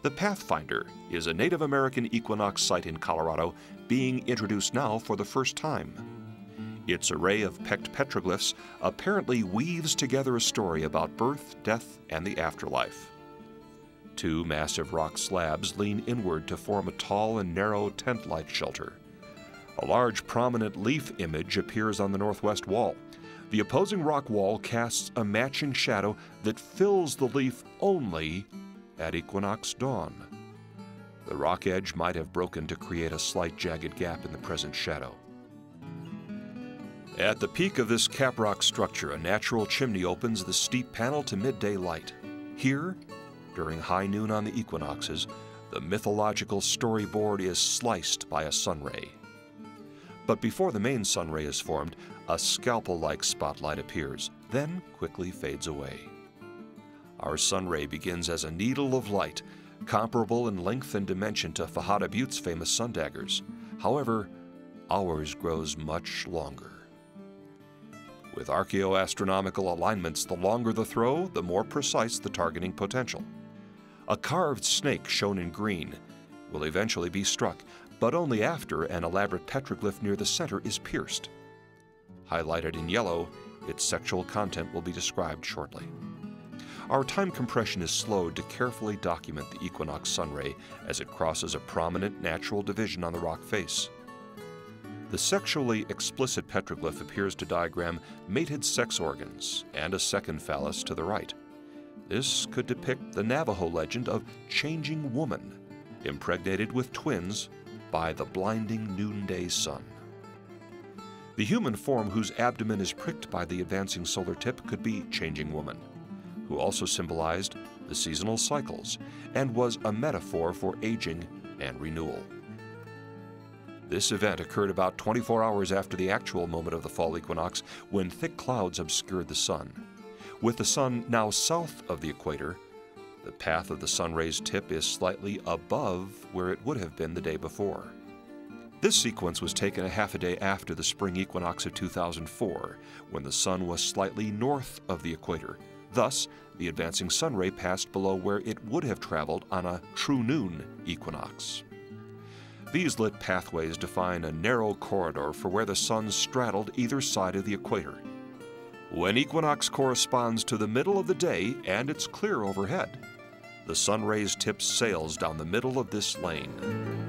The Pathfinder is a Native American equinox site in Colorado being introduced now for the first time. Its array of pecked petroglyphs apparently weaves together a story about birth, death, and the afterlife. Two massive rock slabs lean inward to form a tall and narrow tent-like shelter. A large prominent leaf image appears on the northwest wall. The opposing rock wall casts a matching shadow that fills the leaf only at equinox dawn. The rock edge might have broken to create a slight jagged gap in the present shadow. At the peak of this caprock structure, a natural chimney opens the steep panel to midday light. Here, during high noon on the equinoxes, the mythological storyboard is sliced by a sunray. But before the main sunray is formed, a scalpel-like spotlight appears, then quickly fades away. Our sunray begins as a needle of light, comparable in length and dimension to Fajada Butte's famous sun daggers. However, ours grows much longer. With archaeoastronomical alignments, the longer the throw, the more precise the targeting potential. A carved snake shown in green will eventually be struck, but only after an elaborate petroglyph near the center is pierced. Highlighted in yellow, its sexual content will be described shortly. Our time compression is slowed to carefully document the equinox sunray as it crosses a prominent natural division on the rock face. The sexually explicit petroglyph appears to diagram mated sex organs and a second phallus to the right. This could depict the Navajo legend of changing woman, impregnated with twins by the blinding noonday sun. The human form whose abdomen is pricked by the advancing solar tip could be changing woman, who also symbolized the seasonal cycles and was a metaphor for aging and renewal. This event occurred about 24 hours after the actual moment of the fall equinox, when thick clouds obscured the sun. With the sun now south of the equator, the path of the sunray's tip is slightly above where it would have been the day before. This sequence was taken a half a day after the spring equinox of 2004, when the sun was slightly north of the equator. Thus, the advancing sunray passed below where it would have traveled on a true noon equinox. These lit pathways define a narrow corridor for where the sun straddled either side of the equator. When equinox corresponds to the middle of the day and it's clear overhead, the sunray's tip sails down the middle of this lane.